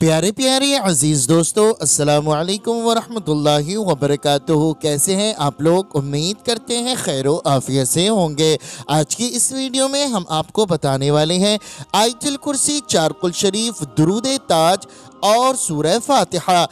प्यारे प्यारे अजीज़ दोस्तों, अस्सलाम वालेकुम वरहमतुल्लाहि वबरकातुहू। कैसे हैं आप लोग? उम्मीद करते हैं खैर व आफियत से होंगे। आज की इस वीडियो में हम आपको बताने वाले हैं आयतुल कुर्सी, चारकुल शरीफ, दुरूद ताज और सूरह फातिहा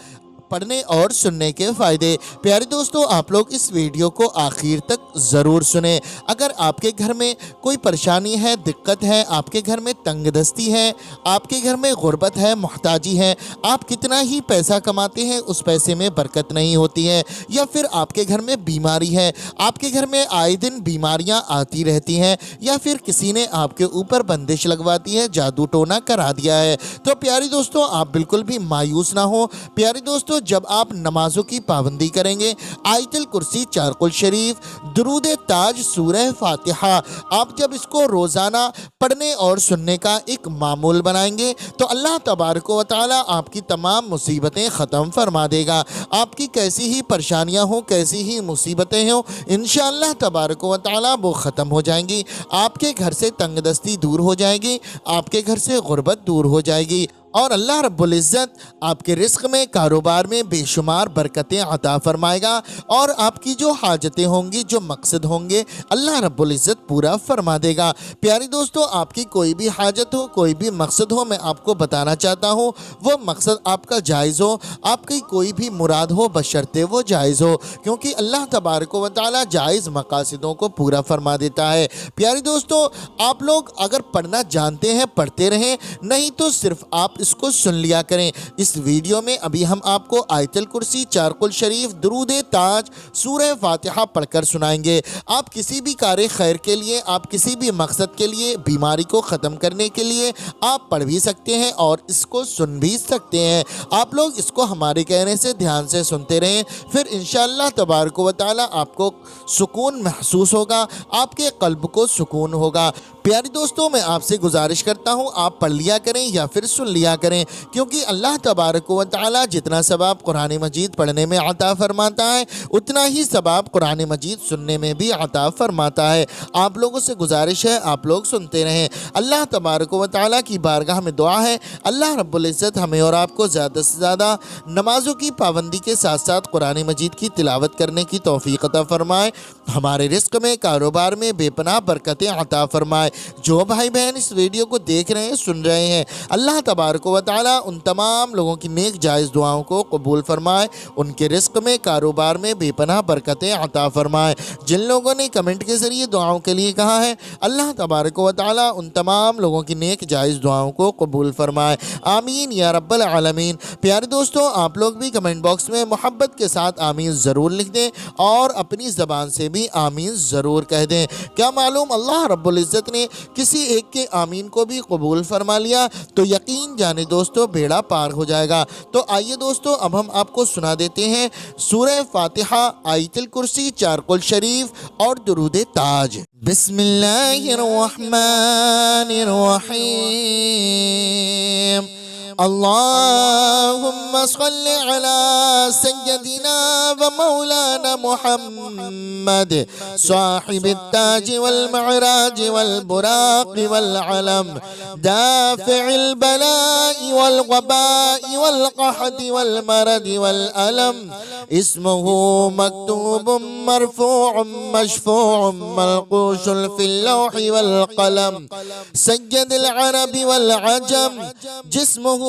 पढ़ने और सुनने के फ़ायदे। प्यारे दोस्तों, आप लोग इस वीडियो को आखिर तक ज़रूर सुने। अगर आपके घर में कोई परेशानी है, दिक्कत है, आपके घर में तंगदस्ती है, आपके घर में गुर्बत है, मुहताजी है, आप कितना ही पैसा कमाते हैं उस पैसे में बरकत नहीं होती है, या फिर आपके घर में बीमारी है, आपके घर में आए दिन बीमारियां आती रहती हैं, या फिर किसी ने आपके ऊपर बंदिश लगवा दी है, जादू टोना करा दिया है, तो प्यारे दोस्तों आप बिल्कुल भी मायूस ना हो। प्यारे दोस्तों, जब आप नमाजों की पाबंदी करेंगे, आयतुल कुर्सी, चारकुल शरीफ, दुरूद ताज, सूरह फातिहा, आप जब इसको रोज़ाना पढ़ने और सुनने का एक मामूल बनाएंगे तो अल्लाह तबारक व तआला आपकी तमाम मुसीबतें ख़त्म फरमा देगा। आपकी कैसी ही परेशानियां हो, कैसी ही मुसीबतें हो, इंशाअल्लाह तबारक व तआला वो ख़त्म हो जाएंगी। आपके घर से तंगदस्ती दूर हो जाएगी, आपके घर से गुर्बत दूर हो जाएगी, और अल्लाह रब्बुल इज़्ज़त आपके रिस्क में, कारोबार में बेशुमार बरकतें अता फरमाएगा, और आपकी जो हाजतें होंगी, जो मकसद होंगे, अल्लाह रब्बुल इज़्ज़त पूरा फरमा देगा। प्यारे दोस्तों, आपकी कोई भी हाजत हो, कोई भी मकसद हो, मैं आपको बताना चाहता हूँ वो मकसद आपका जायज़ हो, आपकी कोई भी मुराद हो, बशर्ते वो जायज़ हो, क्योंकि अल्लाह तबारक व तआला जायज़ मकासदों को पूरा फरमा देता है। प्यारे दोस्तों, आप लोग अगर पढ़ना जानते हैं पढ़ते रहें, नहीं तो सिर्फ आप इसको सुन लिया करें। इस वीडियो में अभी हम आपको आयतुल कुर्सी, चारकुल शरीफ, दुरूद ताज, सूरह फातिहा पढ़कर सुनाएंगे। आप किसी भी कार्य खैर के लिए, आप किसी भी मकसद के लिए, बीमारी को ख़त्म करने के लिए आप पढ़ भी सकते हैं और इसको सुन भी सकते हैं। आप लोग इसको हमारे कहने से ध्यान से सुनते रहें, फिर इंशाअल्लाह तबारक व तआला आपको सुकून महसूस होगा, आपके क़ल्ब को सुकून होगा। प्यारे दोस्तों, मैं आपसे गुजारिश करता हूँ आप पढ़ लिया करें या फिर सुन लिया करें, क्योंकि अल्लाह तबारक व तआला जितना सवाब कुरान मजीद पढ़ने में अता फरमाता है, उतना ही सवाब कुरान मजीद सुनने में भी अता फरमाता है। आप लोगों से गुजारिश है आप लोग सुनते रहें। अल्लाह तबारक व तआला की बारगाह में दुआ है अल्लाह रब्बुल इज़्ज़त हमें और आपको ज़्यादा से ज़्यादा नमाजों की पाबंदी के साथ साथ कुरान मजीद की तिलावत करने की तौफीक अता फरमाए, हमारे रिस्क में, कारोबार में बेपनाह बरकतें अता फरमाए। जो भाई बहन इस वीडियो को देख रहे हैं, सुन रहे हैं, अल्लाह तबारक व तआला उन तमाम लोगों की नेक जायज़ दुआओं को कबूल फरमाए, उनके रिस्क में, कारोबार में बेपनाह बरकतें अता फरमाए। जिन लोगों ने कमेंट के ज़रिए दुआओं के लिए कहा है, अल्लाह तबारक व तआला उन तमाम लोगों की नेक जायज़ दुआओं को कबूल फरमाए। आमीन या रब्बल आलमीन। प्यारे दोस्तों, आप लोग भी कमेंट बॉक्स में मोहब्बत के साथ आमीन ज़रूर लिख दें और अपनी ज़बान से भी आमीन ज़रूर कह दें। क्या मालूम अल्लाह रब्बुल इज़्ज़त ने किसी एक के आमीन को भी कबूल फरमा लिया तो यकीन जाने दोस्तों बेड़ा पार हो जाएगा। तो आइए दोस्तों, अब हम आपको सुना देते हैं सूरह फातिहा, आयतुल कुर्सी, चारकुल शरीफ और दुरूद ताज। बिस्मिल्लाहिर रहमानिर रहीम। अल्लाहुम्मा सल्लि अला सय्यदिना व मौलाना मुहम्मद साहिबित ताज वल मअराज वल बुराक वल अलम दाफिल बलाई वल वबाई वल कहत वल मरद वल अलम इस्मुहु मक्तूबुम मरफूउम मशफूउम मलकूशुन फिल लौहि वल कलम सय्यदुल अरबी वल अजम जिस्मुहु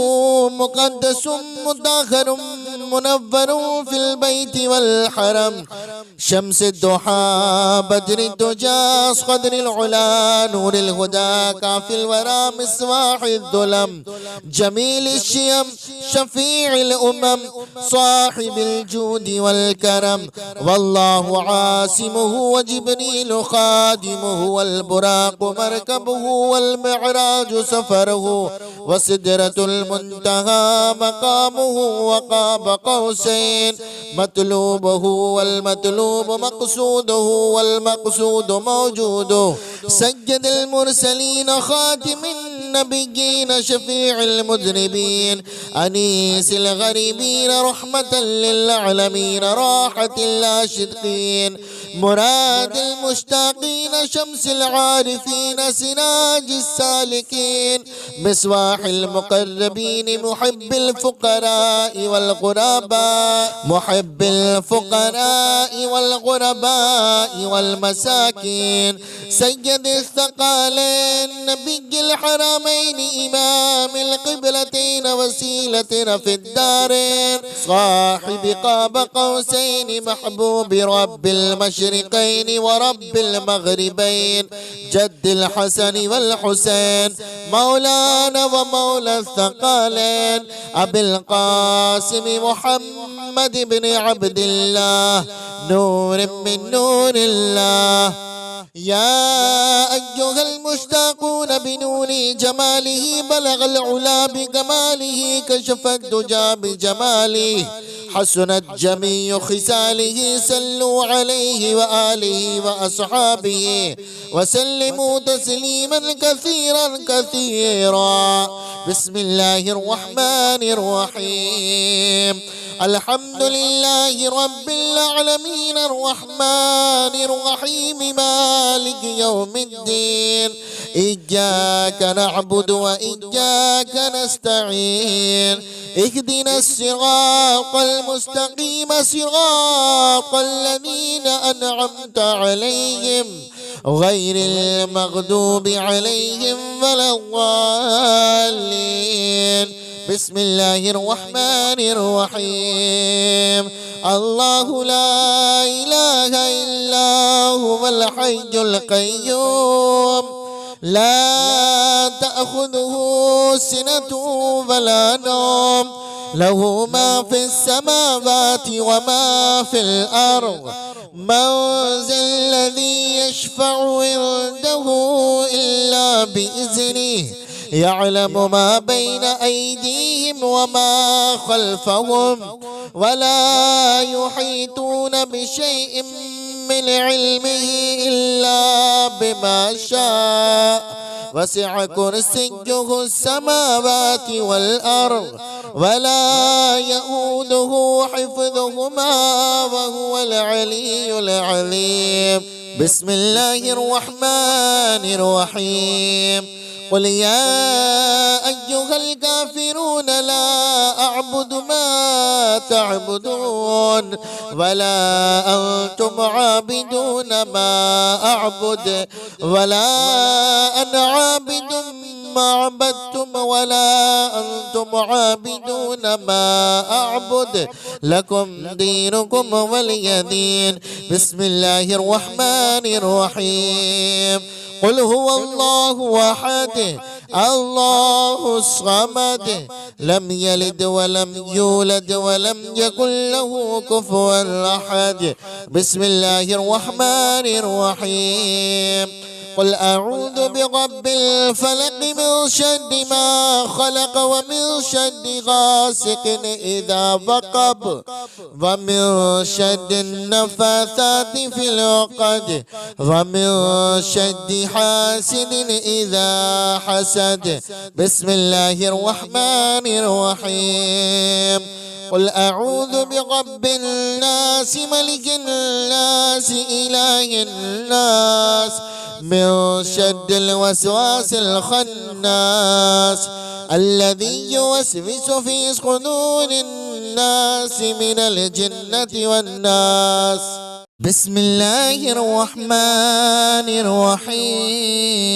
मुक़द्दसुम मुताहरुम मुनव्वरुम फिल बैति वल हरम शम्सुद दुहा बद्रुद दुजा क़द्रुल उला नूरुल हुदा काफ़िल वरा मिस्बाहुद दुलम जमीलुश शियम शफ़ीउल उमम साहिबुल जूदी वल करम वल्लाहु आसिमुहु व जिब्रीलु खादिमुहु वल बुराक़ु मरकबुहु वल मिअराजु सफ़रुहु व सिदरतुल मुंतहा मकामुहु व क़ाब क़ौसैन मतलूबुहु वल मतलूब मक़सूदुहु वल मक़सूद मौजूदुहु सय्यदुल मुरसलीन ख़ातिमुन النبيين شفيع المذنبين أنيس الغريبين رحمة للعالمين راحة العاشقين مراد المشتاقين شمس العارفين سراج السالكين مصباح المقربين محب الفقراء والغرباء محب الفقراء والغرباء والمساكين سيد الثقالين نبي الحرمين إمام القبلتين وسيلتنا في الدارين صاحب قاب قوسين محبوب رب المشرقين ورب المغربين جد الحسن والحسين مولانا ومولى الثقالين أبي القاسم محمد بن عبد الله نور من نور الله يا أيها المشتاقون بنور جماله بلغ العلا بكماله كشف الدجى بجماله حسنت جميع خصاله صلوا عليه وآله وأصحابه وسلموا تسليما كثيرا كثيرا بسم الله الرحمن الرحيم الحمد لله رب العالمين الرحمن الرحيم مالك يوم الدين إياك نعبد وإياك نستعين اهدنا الصراط المستقيم صراط الذين أنعمت عليهم غير المغضوب عليهم ولا الضالين بسم الله الرحمن الرحيم الله لا إله إلا هو الحي القيوم لا تأخذه سنة ولا نوم له ما في السماوات وما في الأرض من ذا الذي يشفع عنده إلا بإذنه يعلم ما بين أيديهم وما خلفهم ولا يحيطون بشيء من علمه إلا بما شاء وسع كرسيه السماوات والأرض ولا يؤوده حفظهما وهو العلي العظيم بسم الله الرحمن الرحيم قل يا أيها الكافرون لا أعبد ما تعبدون ولا أنتم عابدون ما أعبد ولا أنا عابد ما عبدتم ولا أنتم عابدون ما أعبد لكم دينكم ولي دين بسم الله الرحمن الرحيم قل هو الله أحد الله الصمد لم يلد ولم يولد ولم يكن له كفوا أحد بسم الله الرحمن الرحيم قل أعوذ برب الفلق من شر ما خلق ومن شر غاسق إذا وقب ومن شر النفاثات في العقد ومن شر حاسد إذا حسد بسم الله الرحمن الرحيم قل أعوذ برب الناس ملك الناس إله الناس من شر الوسواس الخناس الذي يوسوس في صدور الناس من الجنة والناس بسم الله الرحمن الرحيم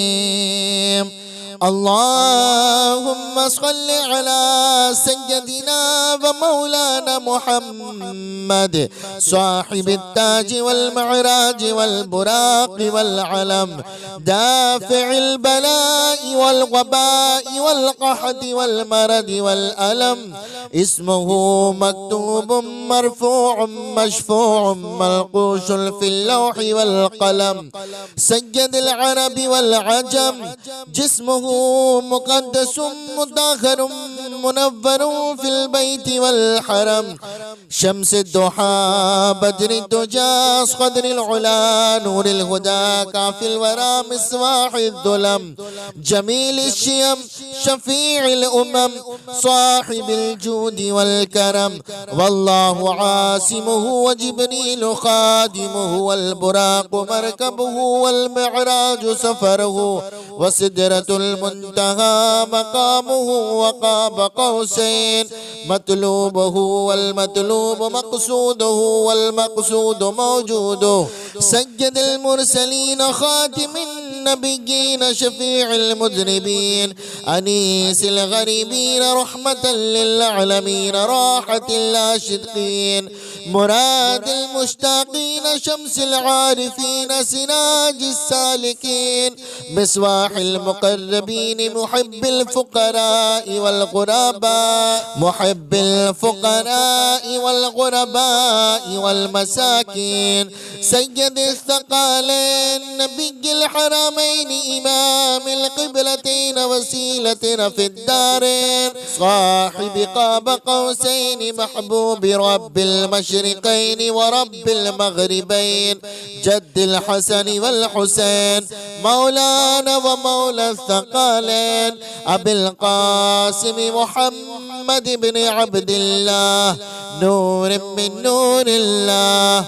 اللهم صل على سيدنا ومولانا محمد صاحب التاج والمعراج والبراق والعلم دافع البلاء والوباء والقحط والمرض والألم اسمه مكتوب مرفوع مشفوع منقوش في اللوح والقلم سيد العرب والعجم جسمه مقدس مطهر منور في البيت والحرم، شمس الضحى بدر الدجى قدر العلا نور الهدى كافي الورى مصباح الظلم، جميل الشيم شفيع الأمم صاحب الجود والكرم، والله عاصمه وجبريل خادمه والبراق مركبه والمعراج سفره، وسدرة المنتهى مقامه وقاب قوسين مطلوبه والمطلوب مقصوده والمقصود موجوده، سجد المرسلين خاتم النبيين شفيع المذنبين أنيس الغريبين رحمة للعالمين راحة العاشقين مراد المشتاقين شمس العارفين سراج السالكين مصباح المقربين محب الفقراء والغرباء محب الفقراء والغرباء والمساكين سيد الثقالين نبي الحرمين إمام القبلتين وسيلتنا في الدارين صاحب قاب قوسين محبوب رب المشرقين ورب المغربين جد الحسن والحسين مولانا ومولى الثقالين أبي القاسم محمد بن عبد الله نور من نور الله.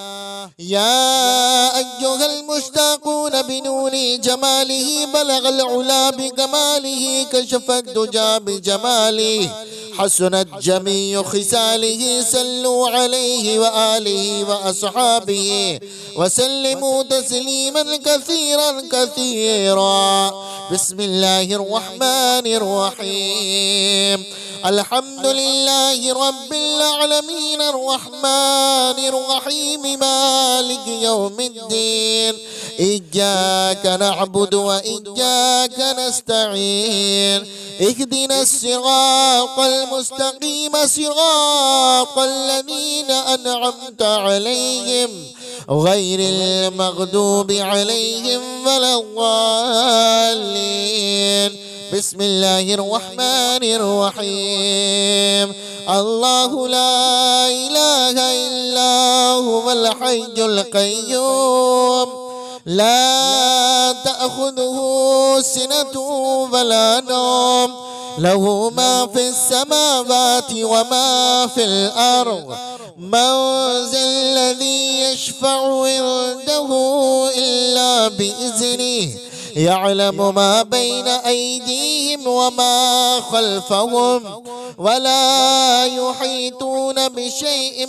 يا أيها المشتاقون بنور جماله بلغ العلا بكماله كشف الدجى بجماله حسنت جميع خصاله صلوا عليه وآله وأصحابه وسلموا تسليما كثيرا كثيرا. بسم الله الرحمن الرحيم الحمد لله رب العالمين الرحمن الرحيم مالك يوم الدين إياك نعبد وإياك نستعين اهدنا الصراط المستقيم صراط الذين أنعمت عليهم غير المغضوب عليهم ولا الضالين. بسم الله الرحمن الرحيم الله لا إله إلا هو الحي القيوم لا تأخذه سنة ولا نوم له ما في السماوات وما في الأرض من ذا الذي يشفع عنده إلا بإذنه يعلم ما بين أيديهم وما خلفهم ولا يحيطون بشيء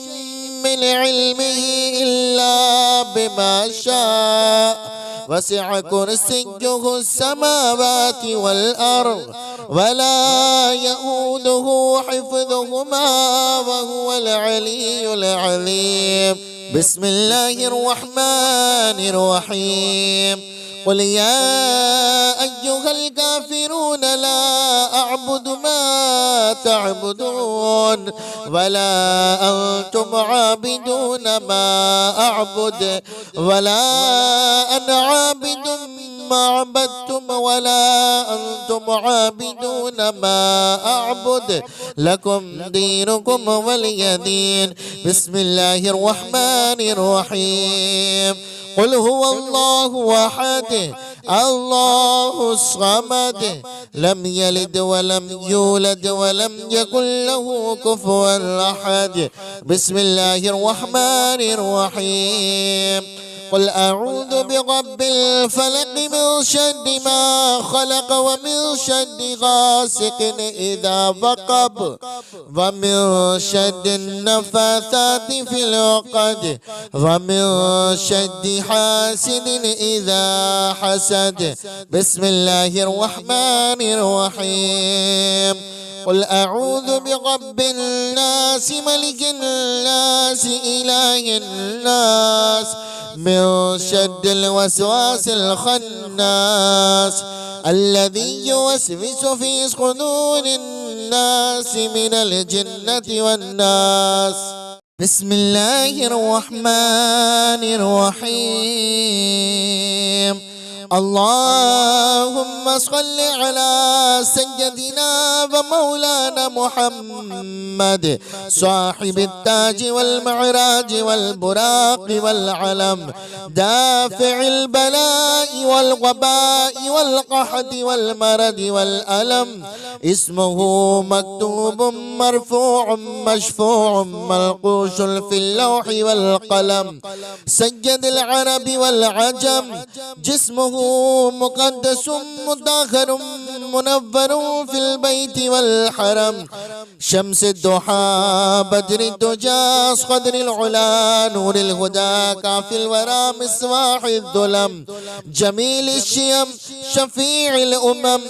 من علمه إلا بما شاء وسع كرسيه السماوات والأرض ولا يؤوده حفظهما وهو العلي العظيم. بسم الله الرحمن الرحيم قل يا أيها الكافرون لا أعبد ما تعبدون ولا أنتم عابدون ما أعبد ولا أنا عابد ما عبدتم ولا أنتم عابدون ما أعبد لكم دينكم ولي دين. بسم الله الرحمن الرحيم قل هو الله أحد الله الصمد لم يلد ولم يولد ولم يكن له كفوا أحد. بسم الله الرحمن الرحيم قل أعوذ برب الفلق من شر ما خلق ومن شر غاسق إذا وقب ومن شر النفاثات في العقد ومن شر حاسد إذا حسد. بسم الله الرحمن الرحيم قل أعوذ برب الناس ملك الناس إله الناس من شر الوسواس الخناس الذي يوسوس في صدور الناس من الجنة والناس. بسم الله الرحمن الرحيم اللهم صل على سيدنا ومولانا محمد صاحب التاج والمعراج والبراق والعلم دافع البلاء والوباء والقحط والمرض والألم اسمه مكتوب مرفوع مشفوع منقوش في اللوح والقلم سيد العرب والعجم جسمه مقدس مطهر منور في البيت والحرم شمس الضحى بدر الدجى صدر العلا نور الهدى كافي الورى مصباح الظلم جميل الشيم شفيع الأمم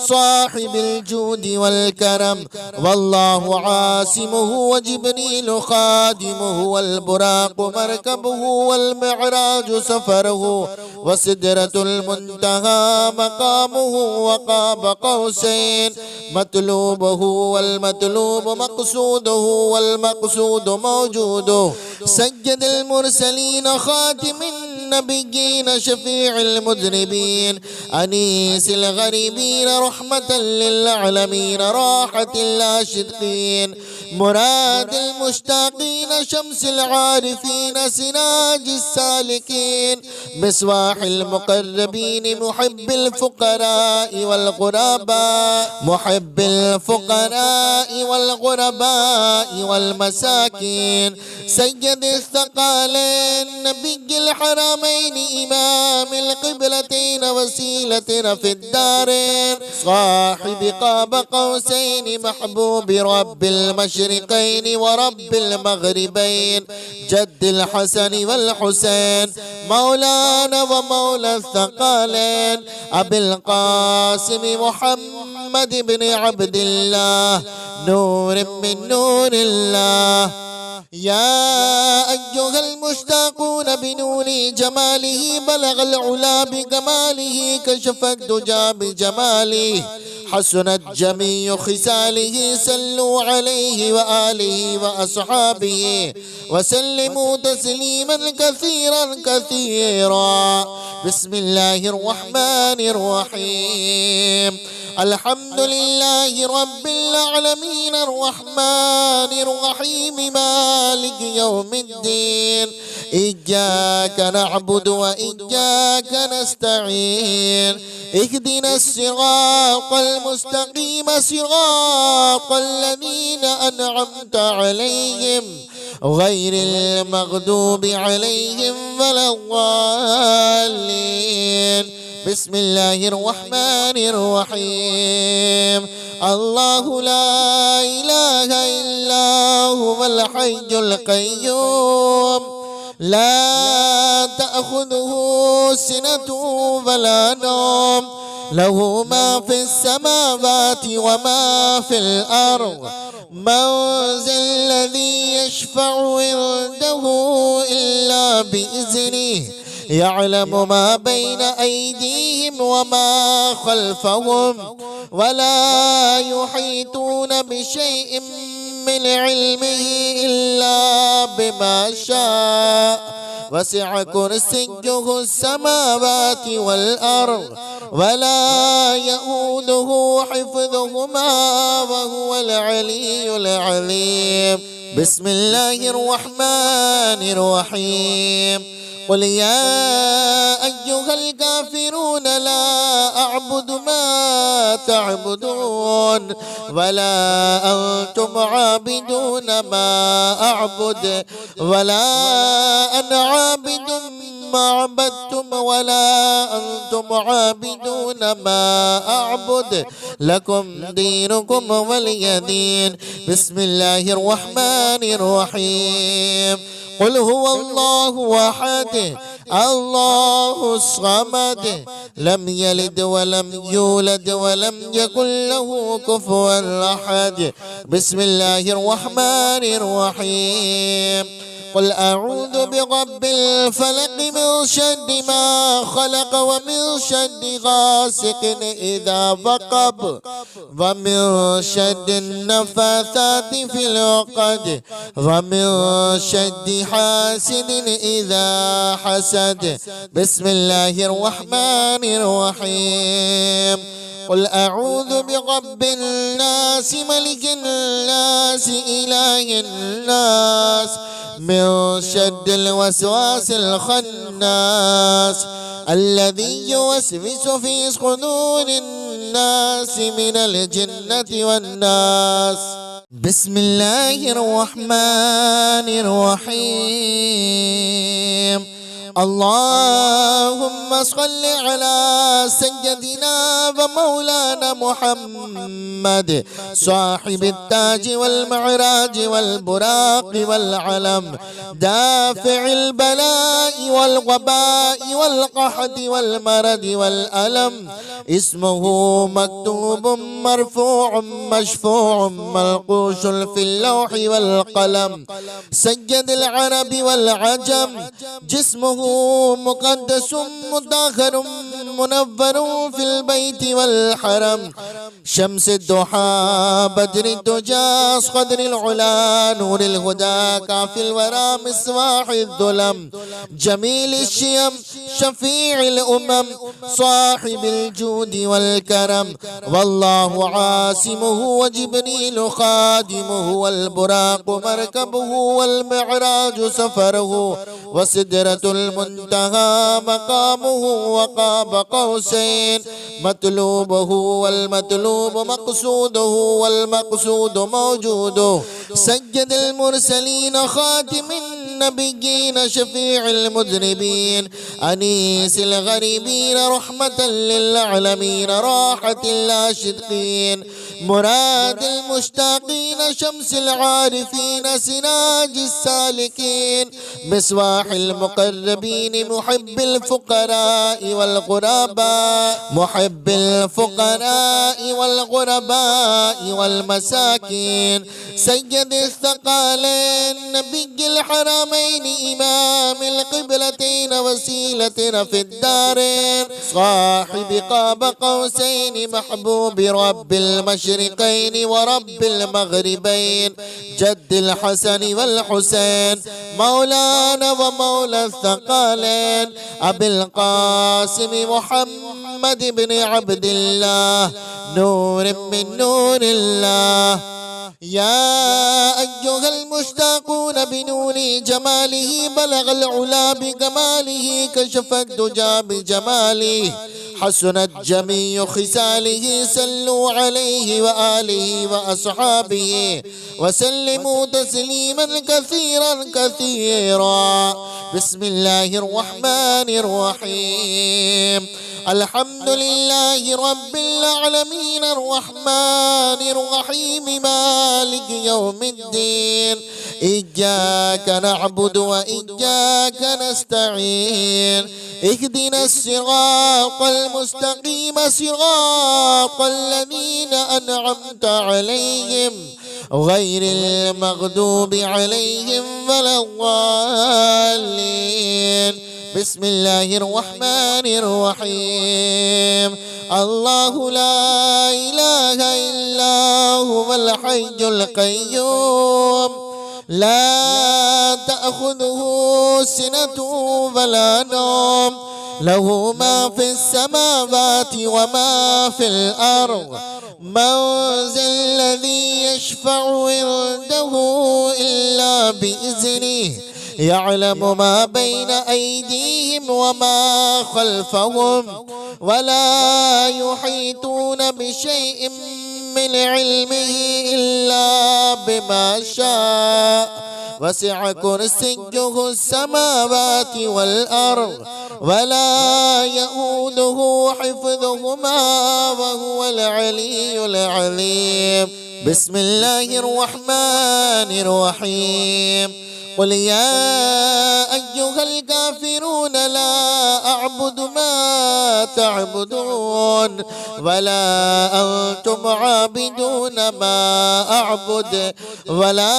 صاحب الجود والكرم والله عاصمه وجبريل خادمه والبراق مركبه والمعراج سفره وسدرة المنتهى مقامه وقاب قوسين مطلوبه والمطلوب مقصوده والمقصود موجوده سيد المرسلين خاتم النبيين شفيع المذنبين أنيس الغريبين رحمة للعالمين راحة العاشقين مراد المشتاقين شمس العارفين سراج السالكين مصباح المقربين محب الفقراء والغرباء محب الفقراء والغرباء والمساكين سيد الثقالين نبي الحرمين إمام القبلتين وسيلتنا في الدارين صاحب قاب قوسين محبوب رب المشرقين ورب المغربين جد الحسن والحسين مولانا ومولى الثقالين أبي القاسم محمد بن عبد الله نور من نور الله يا أيها المشتاقون بنور جماله بلغ العلا بكماله كشف الدجى بجماله حسنت جميع خصاله صلوا عليه وآله وأصحابه وسلموا تسليما كثيرا كثيرا بسم الله الرحمن الرحيم الحمد لله رب العالمين الرحمن الرحيم مالك يوم الدين إياك نعبد وإياك نستعين اهدنا الصراط المستقيم صراط الذين أنعمت عليهم غير المغضوب عليهم ولا الضالين بسم الله الرحمن الرحيم الله لا إله إلا هو الحي القيوم لا تأخذه سنة ولا نوم له ما في السماوات وما في الأرض من ذا الذي يشفع عنده إلا بإذنه يعلم ما بين أيديهم وما خلفهم ولا يحيطون بشيء من علمه إلا بما شاء وسع كرسيه السماوات والأرض ولا يؤوده حفظهما وهو العلي العظيم بسم الله الرحمن الرحيم قل يا أيها الكافرون لا أعبد ما تعبدون ولا أنتم عابدون ما أعبد ولا أنا عابد ما عبدتم ولا أنتم عابدون ما أعبد لكم دينكم ولي دين بسم الله الرحمن الرحيم قل هو الله أحد الله الصمد لم يلد ولم يولد ولم يكن له كفوا أحد بسم الله الرحمن الرحيم قل أعوذ برب الفلق من شر ما خلق ومن شر غاسق إذا وقب ومن شر النفاثات في العقد ومن شر حاسد إذا حسد. بسم الله الرحمن الرحيم. قل أعوذ برب الناس ملك الناس إله الناس من شر الوسواس الخناس الذي يوسوس في صدور الناس من الجنة والناس. بسم الله الرحمن الرحيم. اللهم صل على سيدنا ومولانا محمد صاحب التاج والمعراج والبراق والعلم دافع البلاء والوباء والقحط والمرض والألم. اسمه مكتوب مرفوع مشفوع منقوش في اللوح والقلم. سيد العرب والعجم. جسمه مقدس مطهر منور في البيت والحرم. شمس الضحى بدر الدجى قدر العلا نور الهدى كافي الورى مصباح الظلم. جميل الشيم شفيع الأمم صاحب الجود والكرم. والله عاصمه وجبريل خادمه والبراق مركبه والمعراج سفره وسدرة المنتهى مقامه وقاب قوسين مطلوبه والمطلوب مقصوده والمقصود موجوده. سيد المرسلين خاتم النبيين شفيع المذنبين أنيس الغريبين رحمة للعالمين راحة العاشقين مراد المشتاقين شمس العارفين سراج السالكين مصباح المقربين محب الفقراء والغرباء محب الفقراء والغرباء والمساكين. سيد الثقالين نبي الحرمين إمام القبلتين وسيلتنا في الدارين صاحب قاب قوسين محبوب رب المشرقين ورب المغربين جد الحسن والحسين مولانا ومولى الثقالين أبي القاسم محمد بن عبد الله نور من نور الله. يا أيها المشتاقون بنور جماله بلغ العلا بكماله كشف الدجى بجماله حسنت جميع خصاله صلوا عليه وآله وأصحابه وسلموا تسليما كثيرا كثيرا. بسم الله الرحمن الرحيم. الحمد لله رب العالمين الرحمن الرحيم مالك يوم الدين إياك نعبد وإياك نستعين اهدنا الصراط المستقيم صراط الذين أنعمت عليهم غير المغضوب عليهم ولا الضالين. بسم الله الرحمن الرحيم. الله لا إله إلا هو الحي القيوم لا تأخذه سنة ولا نوم له ما في السماوات وما في الأرض من ذا الذي يشفع عنده إلا بإذنه يعلم ما بين أيديهم وما خلفهم ولا يحيطون بشيء من علمه إلا بما شاء وسع كرسيه السماوات والأرض ولا يؤوده حفظهما وهو العلي العظيم. بسم الله الرحمن الرحيم. قل يا أيها الكافرون لا أعبد ما تعبدون ولا أنتم عابدون ما أعبد ولا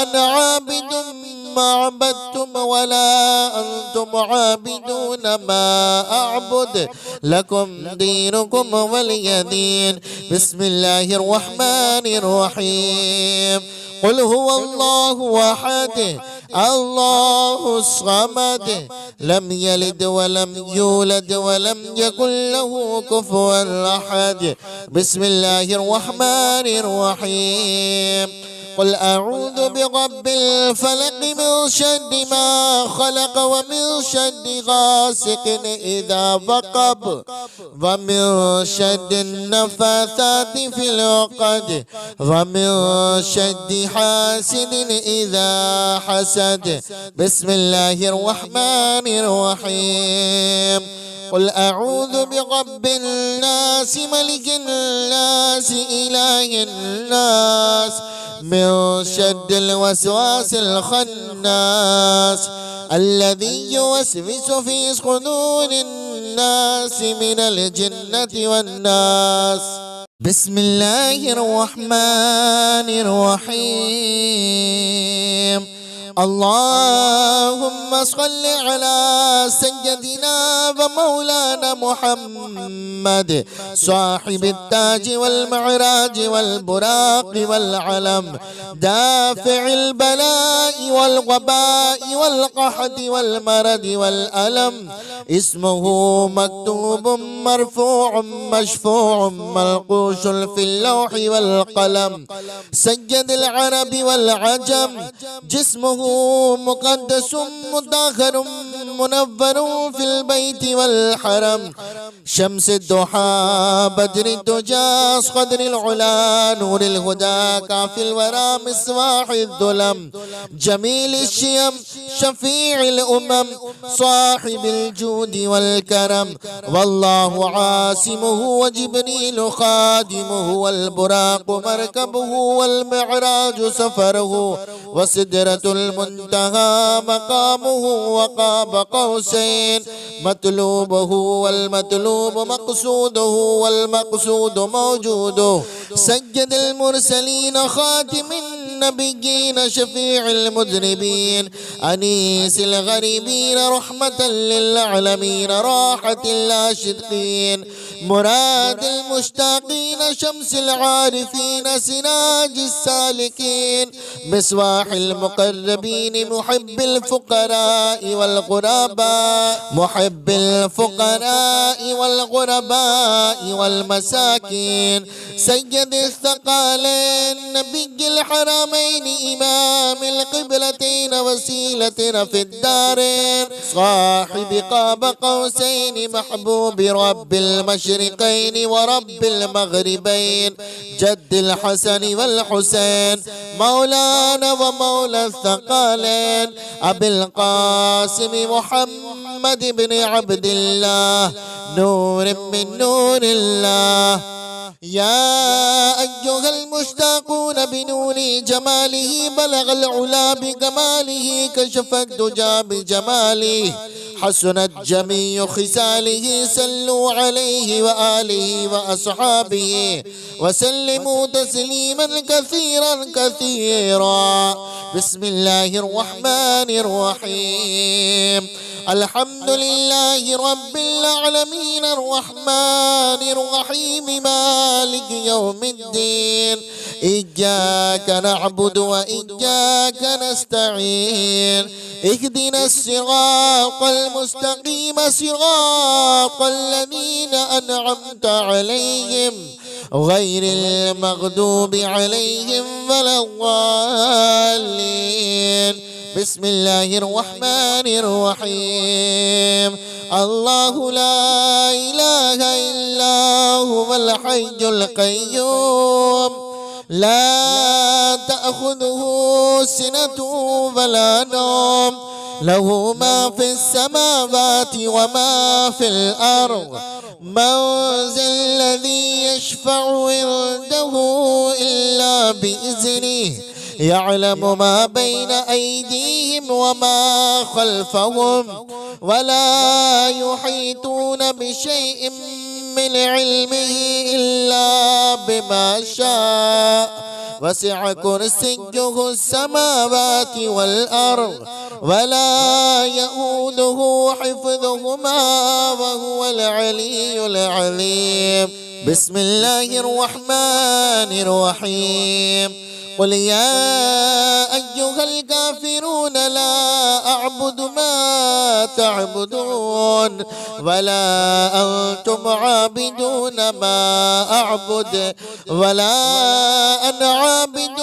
أنا عابد ما عبدتم ولا أنتم عابدون ما أعبد لكم دينكم ولي دين. بسم الله الرحمن الرحيم. قل هو الله أحد الله الصمد لم يلد ولم يولد ولم يكن له كفوا أحد. بسم الله الرحمن الرحيم. قل أعوذ برب الفلق من شر ما خلق ومن شر غاسق إذا وقب ومن شر النفاثات في العقد ومن شر حاسد إذا حسد. بسم الله الرحمن الرحيم. قل أعوذ برب الناس ملك الناس إله الناس من شر الوسواس الخناس الذي يوسوس في صدور الناس من الجنة والناس. بسم الله الرحمن الرحيم. اللهم صل على سيدنا ومولانا محمد صاحب التاج والمعراج والبراق والعلم دافع البلاء والوباء والقحط والمرض والألم. اسمه مكتوب مرفوع مشفوع منقوش في اللوح والقلم. سيد العرب والعجم. جسمه مقدس مطهر منور في البيت والحرم. شمس الضحى بدر الدجى قدر العلا نور الهدى كافي الورى مصباح الظلم. جميل الشيم شفيع الأمم صاحب الجود والكرم. والله عاصمه وجبريل خادمه والبراق مركبه والمعراج سفره وسدرة المنتهى مقامه وقاب قوسين مطلوبه والمطلوب مقصوده والمقصود موجوده. سيد المرسلين خاتم النبيين شفيع المذنبين أنيس الغريبين رحمة للعالمين راحة الاشقين مراد المشتاقين شمس العارفين سراج السالكين مصباح المقربين محب الفقراء والغرباء محب الفقراء والغرباء والمساكين. سيد الثقالين نبي الحرمين إمام القبلتين وسيلتنا في الدارين صاحب قاب قوسين محبوب رب المشرقين ورب المغربين جد الحسن والحسين مولانا ومولى الثقالين أبي القاسم محمد بن عبد الله نور من نور الله. يا أيها المشتاقون بنور جماله بلغ العلا بكماله كشف الدجى بجماله حسنت جميع خصاله صلوا عليه وآله وأصحابه وسلموا تسليما كثيرا كثيرا. بسم الله الرحمن الرحيم. الحمد لله رب العالمين الرحمن الرحيم مالك يوم الدين إياك نعبد وإياك نستعين اهدنا الصراط المستقيم صراط الذين أنعمت عليهم غير المغضوب عليهم ولا الضالين. بسم الله الرحمن الرحيم. الله لا إله إلا هو الحي القيوم لا تأخذه سنة ولا نوم له ما في السماوات وما في الأرض من ذا الذي يشفع عنده إلا بإذنه يعلم ما بين أيديهم وما خلفهم ولا يحيطون بشيء من علمه إلا بما شاء وسع كرسيه السماوات والأرض ولا يؤوده حفظهما وهو العلي العظيم. بسم الله الرحمن الرحيم. قل يا أيها الكافرون لا أعبد ما تعبدون ولا أنتم عابدون ما أعبد ولا أنا عابد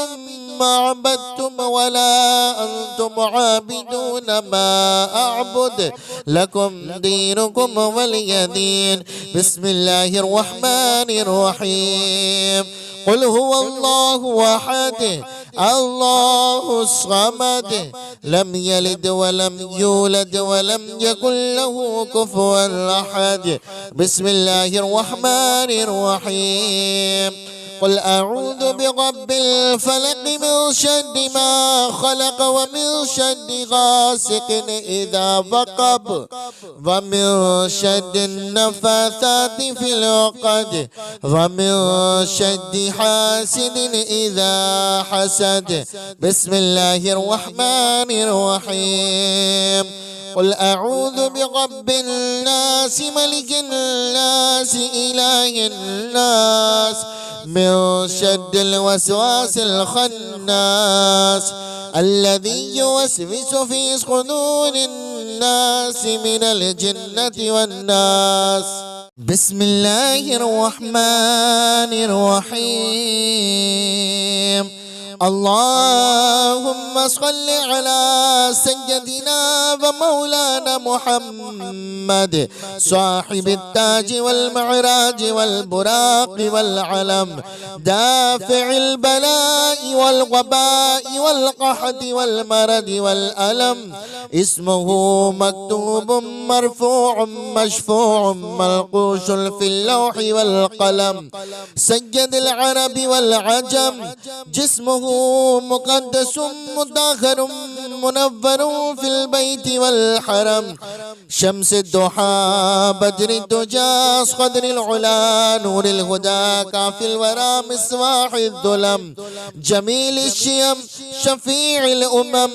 ما عبدتم ولا أنتم عابدون ما أعبد لكم دينكم ولي دين. بسم الله الرحمن الرحيم. قل هو الله أحد الله الصمد لم يلد ولم يولد ولم يكن له كفوا أحد. بسم الله الرحمن الرحيم. قل أعوذ برب الفلق من شر ما خلق ومن شر غاسق إذا وقب ومن شر النفاثات في العقد ومن شر حاسد إذا حسد. بسم الله الرحمن الرحيم. قل أعوذ برب الناس ملك الناس إله الناس من شر الوسواس الخناس الذي يوسوس في صدور الناس من الجنة والناس. بسم الله الرحمن الرحيم. اللهم صل على سيدنا ومولانا محمد صاحب التاج والمعراج والبراق والعلم دافع البلاء والوباء والقحط والمرض والألم. اسمه مكتوب مرفوع مشفوع منقوش في اللوح والقلم. سيد العرب والعجم. جسمه مقدس مطهر منور في البيت والحرم. شمس الضحى بدر الدجى قدر العلا نور الهدى كافي الورى مصباح الظلم. جميل الشيم شفيع الأمم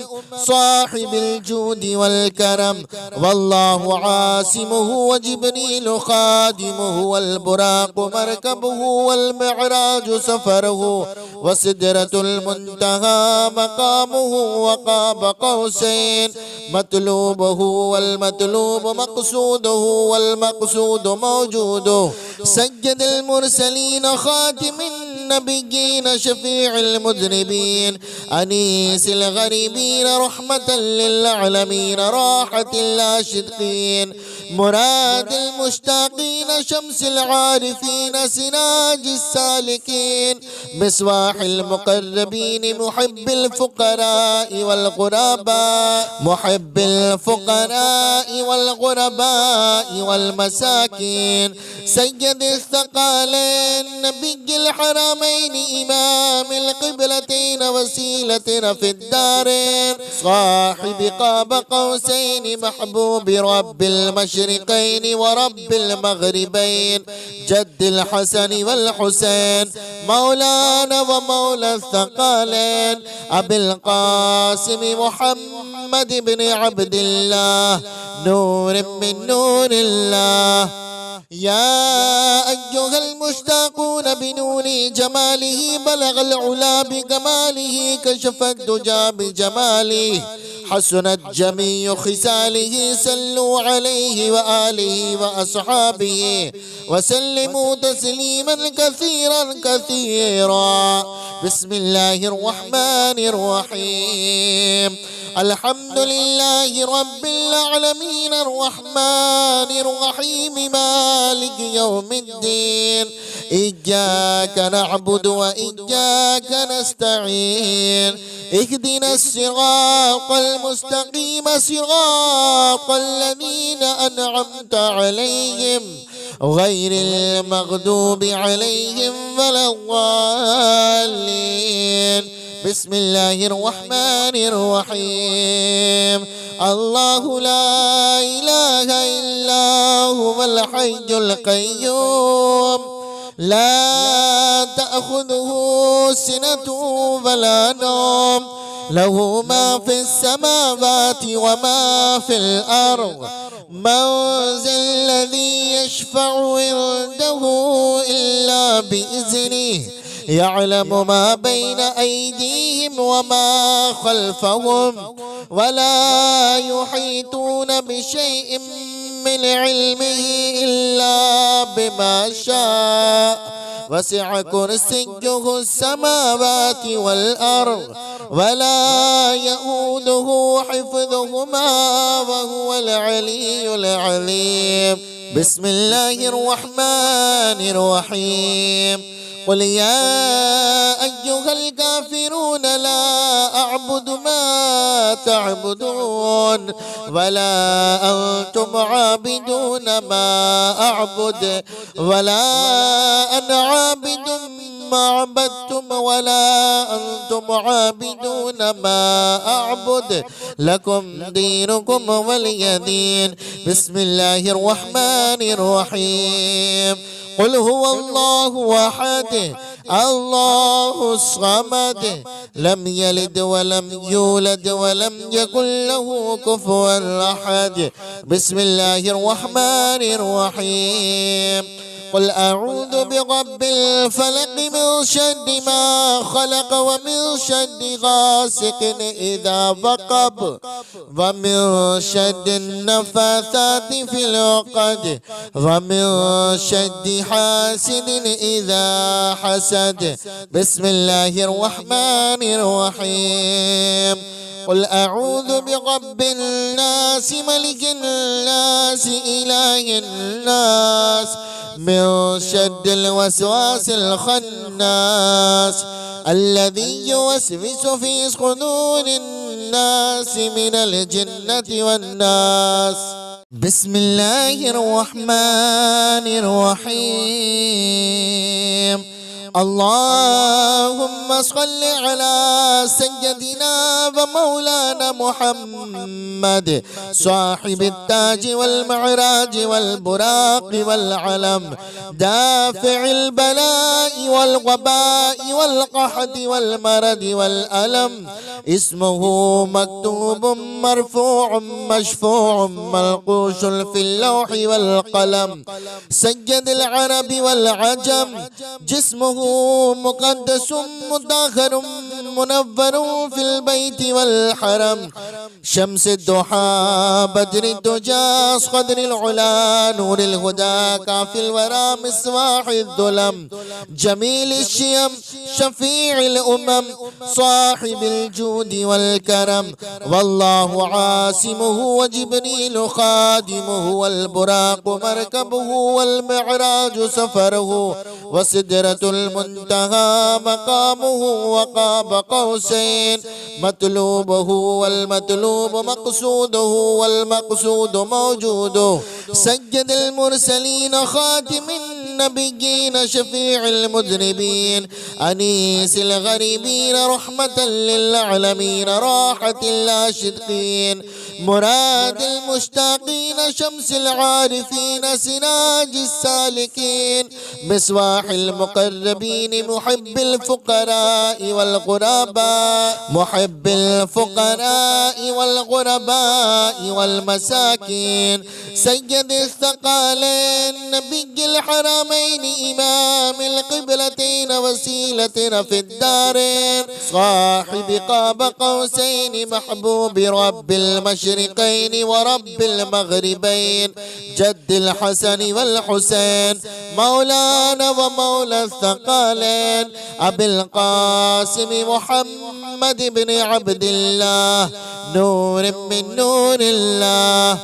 صاحب الجود والكرم. والله عاصمه وجبريل خادمه والبراق مركبه والمعراج سفره وسدرة المنتهى مقامه وقاب قوسين مطلوبه والمطلوب مقصوده والمقصود موجوده. سيد المرسلين خاتم النبيين شفيع المذنبين أنيس الغريبين رحمة للعالمين راحة العاشقين مراد المشتاقين شمس العارفين سراج السالكين مصباح المقربين محب الفقراء والغرباء محب الفقراء والغرباء والمساكين. سيد الثقالين نبي الحرمين إمام القبلتين وسيلتنا في الدارين صاحب قاب قوسين محبوب رب المشرقين ورب المغربين جد الحسن والحسين مولانا ومولى الثقالين أبي القاسم محمد بن عبد الله نور من نور الله. يا أيها المشتاقون بنور جماله بلغ العلا بكماله كشف الدجى بجماله حسنت جميع خصاله صلوا عليه وآله وأصحابه وسلموا تسليما كثيرا كثيرا. بسم الله الرحمن الرحيم. الحمد لله رب العالمين الرحمن الرحيم مالك يوم الدين إياك نعبد وإياك نستعين اهدنا الصراط المستقيم صراط الذين أنعمت عليهم غير المغضوب عليهم ولا الضالين. بسم الله الرحمن الرحيم. الله لا إله إلا هو الحي القيوم لا تأخذه سنة ولا نوم، له ما في السماوات وما في الأرض، من ذا الذي يشفع عنده إلا بإذنه، يعلم ما بين أيديهم وما خلفهم، ولا يحيطون بشيء من علمه إلا بما شاء، وسع كرسيه السماوات والأرض، ولا يؤوده حفظهما وهو العلي العظيم. بسم الله الرحمن الرحيم. قل يا أيها الكافرون لا أعبد ما تعبدون ولا أنتم عابدون ما أعبد ولا أنا عابد ما عبدتم ولا أنتم عابدون ما أعبد، لكم دينكم ولي دين. بسم الله الرحمن الرحيم. قل هو الله أحد الله الصمد لم يلد ولم يولد ولم يكن له كفوا أحد. بسم الله الرحمن الرحيم. قل أعوذ برب الفلق من شر ما خلق ومن شر غاسق إذا وقب ومن شر النفاثات في العقد ومن شر حاسد إذا حسد. بسم الله الرحمن الرحيم. قل أعوذ برب الناس ملك الناس إله الناس من شر الوسواس الخناس الذي يوسوس في صدور الناس من الجنة والناس. بسم الله الرحمن الرحيم. اللهم صل على سيدنا ومولانا محمد صاحب التاج والمعراج والبراق والعلم دافع البلاء والوباء والقحط والمرض والألم. اسمه مكتوب مرفوع مشفوع منقوش في اللوح والقلم. سيد العرب والعجم. جسمه مقدس مطهر منور في البيت والحرم. شمس الضحى بدر الدجى قدر العلا نور الهدى كافي الورى مصباح الظلم. جميل الشيم شفيع الأمم صاحب الجود والكرم. والله عاصمه وجبريل خادمه والبراق مركبه والمعراج سفره وسدرة المنتهى مقامه وقاب قوسين. مطلوبه والمطلوب مقصوده والمقصود موجوده. سيد المرسلين خاتم النبيين شفيع المذنبين أنيس الغريبين رحمة للعالمين راحة العاشقين. مراد المشتاقين شمس العارفين سراج السالكين. مصباح المقربين محب الفقراء والغرباء محب الفقراء والغرباء والمساكين. سيد الثقالين نبي الحرمين إمام القبلتين وسيلتنا في الدارين. صاحب قاب قوسين محبوب رب المشرقين ورب المغربين. جد الحسن والحسين مولانا ومولى الثقالين. أبي القاسم محمد بن عبد الله نور من نور الله.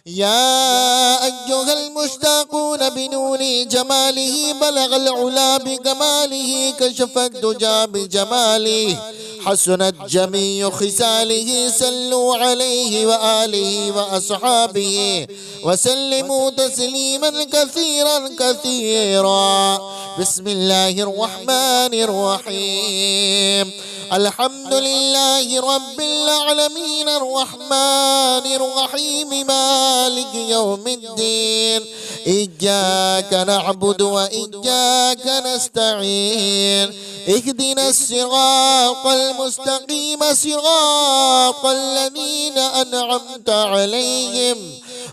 يا أيها المشتاقون بنور جماله بلغ العلا بكماله كشف الدجى بجماله حسنت جميع خصاله. صلوا عليه وآله وأصحابه وسلموا تسليما كثيرا كثيرا. بسم الله الرحمن الرحيم. الحمد لله رب العالمين الرحمن الرحيم مالك يوم الدين إياك نعبد وإياك نستعين اهدنا الصراط المستقيم صراط الذين أنعمت عليهم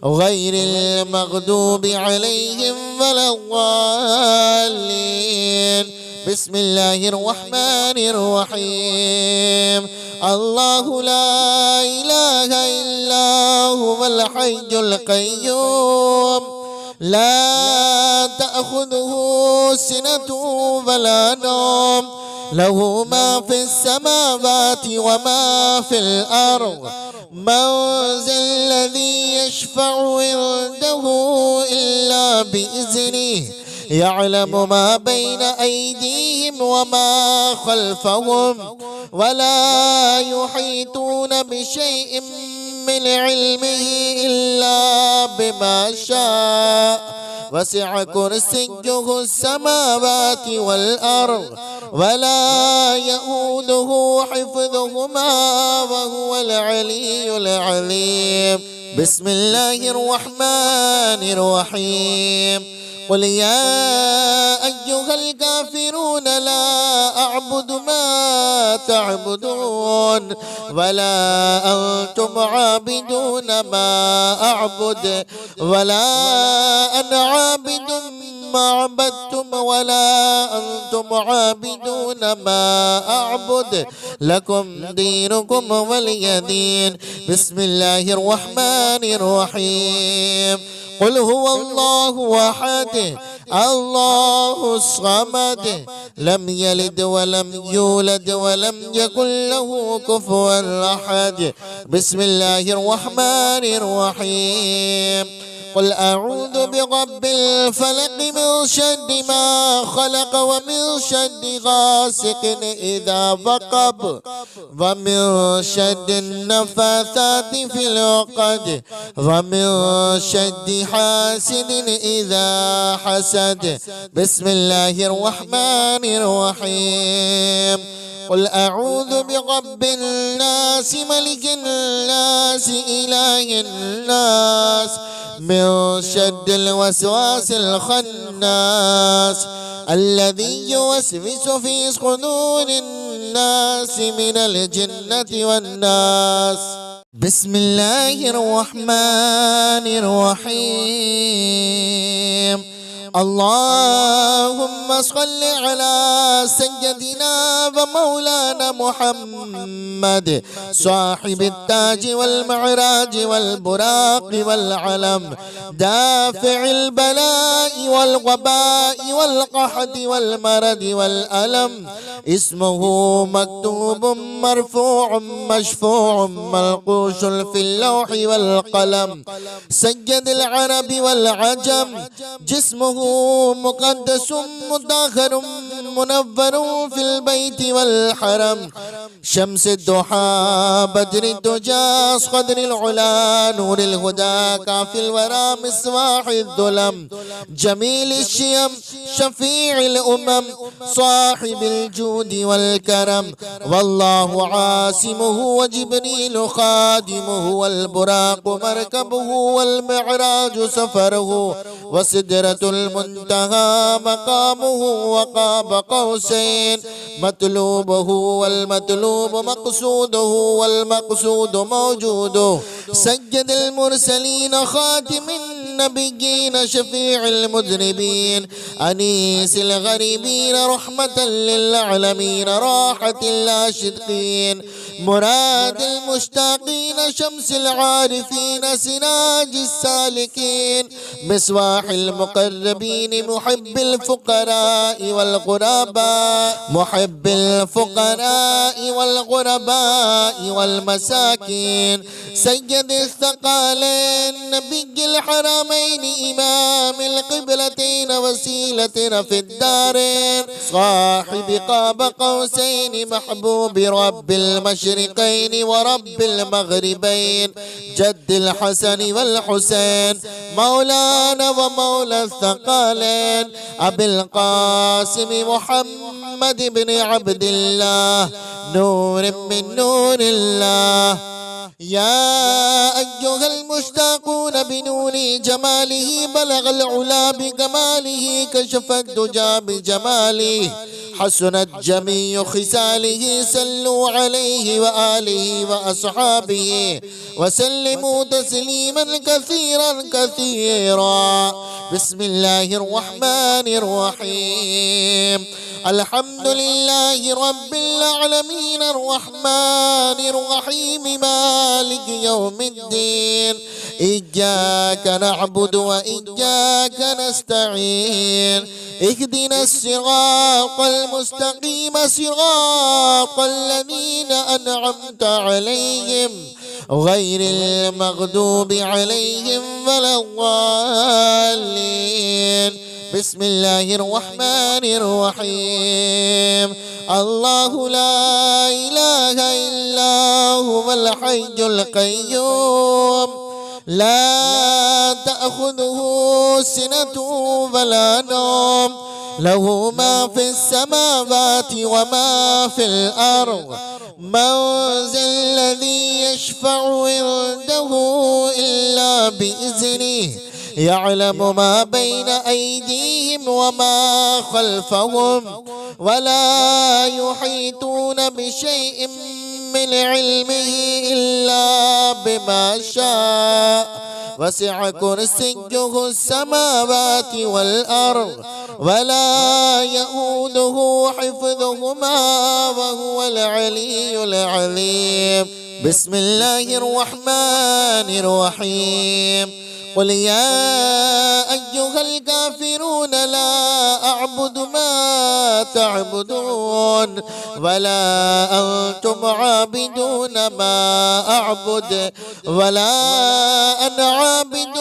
غير المغضوب عليهم ولا الضالين. بسم الله الرحمن الرحيم. الله لا إله إلا هو الحي القيوم لا تأخذه سنة ولا نوم له ما في السماوات وما في الأرض من ذا الذي يشفع عنده إلا بإذنه يعلم ما بين أيديهم وما خلفهم ولا يحيطون بشيء من علمه إلا بما شاء وسع كرسيه السماوات والأرض ولا يؤوده حفظهما وهو العلي العظيم. بسم الله الرحمن الرحيم. قل يا أيها الكافرون لا أعبد ما تعبدون ولا أنتم عابدون ما أعبد ولا أنا عابد ما عبدتم ولا أنتم عابدون ما أعبد لكم دينكم ولي دين. بسم الله الرحمن الرحيم. قل هو الله أحد الله الصمد لم يلد ولم يولد ولم يكن له كفوا أحد. بسم الله الرحمن الرحيم. قل أعوذ برب الفلق من شر ما خلق ومن شر غاسق إذا وقب ومن شر النفاثات في العقد ومن شر حاسد إذا حسد. بسم الله الرحمن الرحيم. قل أعوذ برب الناس ملك الناس إله الناس من شر الوسواس الخناس الذي يوسوس في صدور الناس من الجنة والناس. بسم الله الرحمن الرحيم. اللهم صل على سيدنا ومولانا محمد صاحب التاج والمعراج والبراق والعلم دافع البلاء والوباء والقحط والمرض والألم. اسمه مكتوب مرفوع مشفوع منقوش في اللوح والقلم. سيد العرب والعجم جسمه مقدس مطهر منور في البيت والحرم. شمس الضحى بدر الدجى قدر العلا نور الهدى كافي الورى مصباح الظلم. جميل الشيم شفيع الأمم صاحب الجود والكرم. والله عاصمه وجبريل خادمه والبراق مركبه والمعراج سفره وسدرة المنتهى مقامه وقاب قوسين مطلوبه والمطلوب مقصوده والمقصود موجوده. سيد المرسلين خاتم النبيين شفيع المذنبين أنيس الغريبين رحمة للعالمين راحة العاشقين مراد المشتاقين شمس العارفين سراج السالكين مصباح المقربين محب الفقراء والغرباء محب الفقراء والغرباء والمساكين سيد الثقلين نبي الحرمين إمام القبلتين وسيلتنا في الدارين صاحب قاب قوسين محبوب رب المشرقين ورب المغربين جد الحسن والحسين مولانا ومولى الثقلين أبي القاسم محمد بن عبد الله نور من نور الله. يا أيها المشتاقون بنور جماله بلغ العلا بكماله كشف الدجى بجماله حسنت جميع خصاله صلوا عليه وآله وأصحابه وسلموا تسليما كثيرا كثيرا. بسم الله الرحمن الرحيم الحمد لله رب العالمين الرحمن الرحيم مالك يوم الدين إياك نعبد وإياك نستعين اهدنا الصراط المستقيم صراط الذين أنعمت عليهم غير المغضوب عليهم ولا الضالين. بسم الله الرحمن الرحيم الله لا إله إلا هو الحي القيوم لا تأخذه سنة ولا نوم له ما في السماوات وما في الأرض من ذا الذي يشفع عنده إلا بإذنه يعلم ما بين أيديهم وما خلفهم ولا يحيطون بشيء من علمه إلا بما شاء وسع كرسيه السماوات والأرض ولا يؤوده حفظهما وهو العلي العظيم. بسم الله الرحمن الرحيم قل يا أيها الكافرون لا أعبد ما تعبدون ولا أنتم عابدون ما أعبد ولا أنا عابد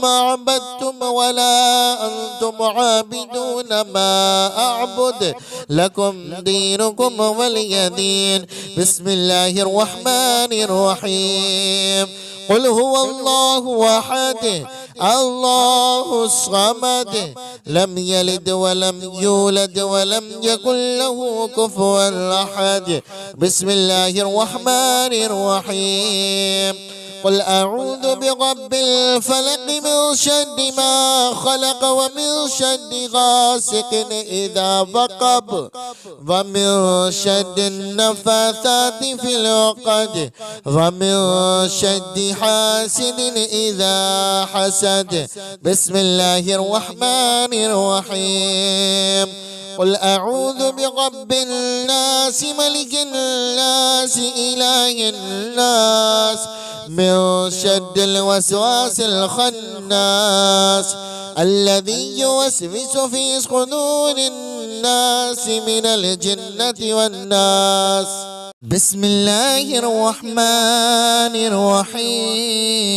ما عبدتم ولا أنتم عابدون ما أعبد لكم دينكم ولي دين. بسم الله الرحمن الرحيم قل هو الله أحد الله الصمد لم يلد ولم يولد ولم يكن له كفوا أحد. بسم الله الرحمن الرحيم قل أعوذ برب الفلق من شر ما خلق ومن شر غاسق إذا وقب ومن شر النفاثات في العقد ومن شر حاسد إذا حسد. بسم الله الرحمن الرحيم قل أعوذ برب الناس ملك الناس إله الناس من شر الوسواس الخناس الذي يوسوس في صدور الناس من الجنة والناس. بسم الله الرحمن الرحيم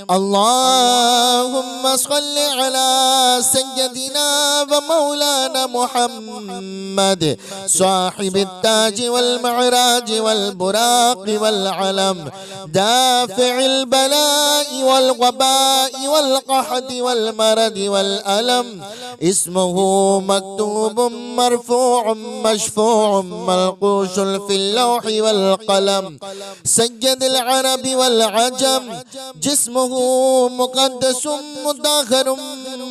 اللهم صل على سيدنا ومولانا محمد صاحب التاج والمعراج والبراق والعلم دافع البلاء والوباء والقحط والمرض والألم اسمه مكتوب مرفوع مشفوع منقوش في اللوح والقلم سيد العرب والعجم جسمه مقدس مطهر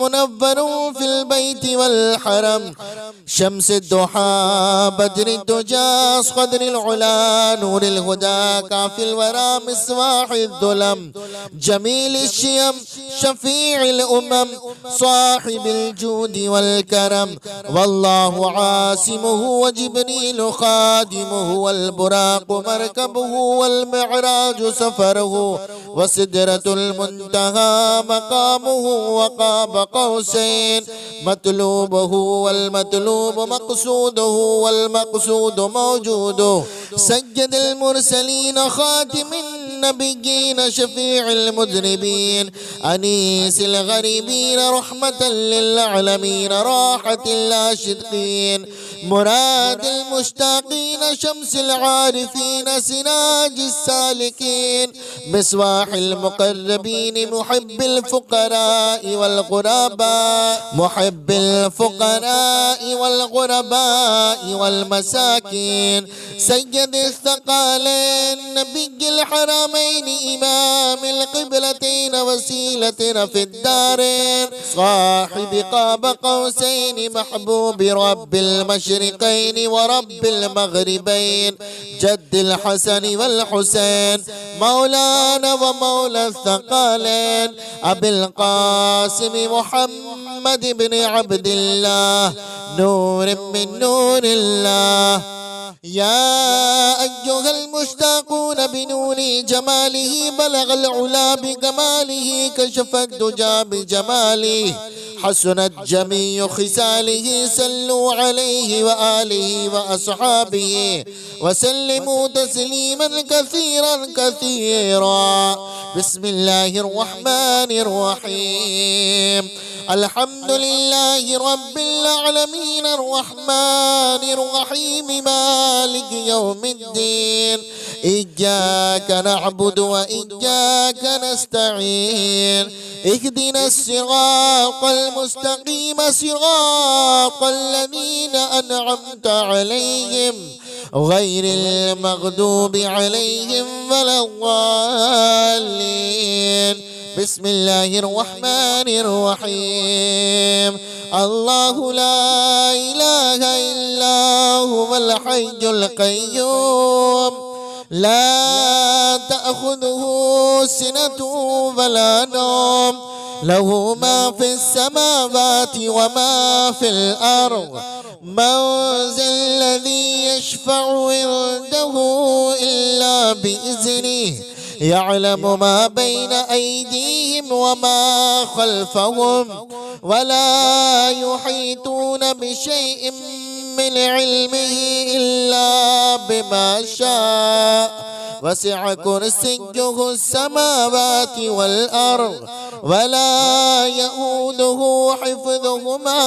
منور في البيت والحرم شمس الضحى بدر الدجى قدر العلا نور الهدى كافي الورى مصباح الظلم جميل الشيم شفيع الأمم صاحب الجود والكرم والله عاصمه وجبريل خادمه والبراق مركبه والمعراج سفره وسدرة المنتهى مقامه وقاب قوسين مطلوبه والمطلوب مقصوده والمقصود موجوده سيد المرسلين خاتم النبيين شفيع المذنبين أنيس الغريبين رحمة للعالمين راحة العاشقين مراد المشتاقين شمس العارفين سراج السالكين مصباح المقربين محب الفقراء والغرباء محب الفقراء والغرباء والمساكين سيد الثقالين نبي الحرمين إمام القبلتين وسيلتنا في الدارين صاحب قاب قوسين محبوب رب المشرقين ورب المغربين جد الحسن والحسين مولانا ومولى الثقالين أبي القاسم محمد بن عبد الله نور من نور الله يا أيها المشتاقون بنور جماله بلغ العلا بكماله كشف الدجى بجماله حسنت جميع خصاله صلوا عليه وآله وأصحابه وسلموا تسليما كثيرا كثيرا بسم الله الرحمن الرحيم الحمد لله رب العالمين الرحمن الرحيم مالك يوم الدين إياك نعبد وإياك نستعين اهدنا الصراط المستقيم صراط الذين أنعمت عليهم غير المغضوب عليهم ولا الضالين بسم الله الرحمن الرحيم الله لا إله إلا هو الحي القيوم لا تأخذه سنة ولا نوم له ما في السماوات وما في الأرض من ذا الذي يشفع عنده إلا بإذنه يعلم ما بين أيديهم وما خلفهم ولا يحيطون بشيء من علمه إلا بما شاء وسع كرسيه السماوات والأرض ولا يؤوده حفظهما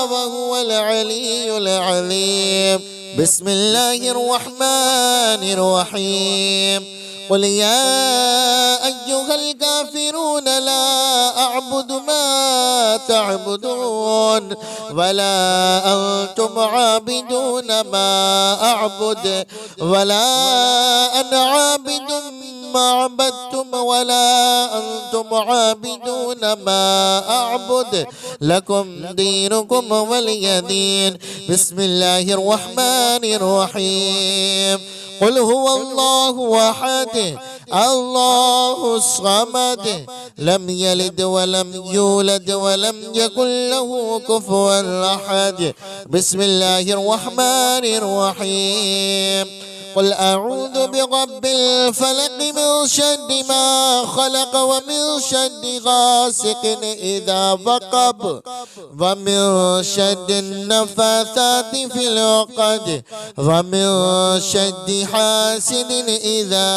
وهو العلي العظيم بسم الله الرحمن الرحيم قل يا أيها الكافرون لا أعبد ما تعبدون ولا أنتم عابدون ما أعبد ولا أنا عابد ما عبدتم ولا أنتم عابدون ما أعبد لكم دينكم ولي دين بسم الله الرحمن الرحيم قل هو الله أحد الله الصمد لم يلد ولم يولد ولم يكن له كفوا أحد بسم الله الرحمن الرحيم قل أعوذ برب الفلق من شر ما خلق ومن شر غاسق إذا وقب ومن شر النفاثات في العقد ومن شر حاسد إذا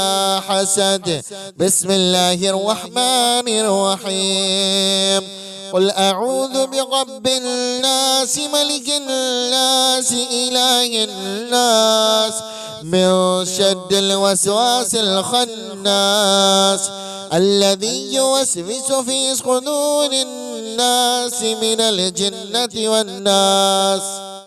حسد بسم الله الرحمن الرحيم قل أعوذ برب الناس ملك الناس إله الناس من شر الوسواس الخناس الذي يوسوس في صدور الناس من الجنة والناس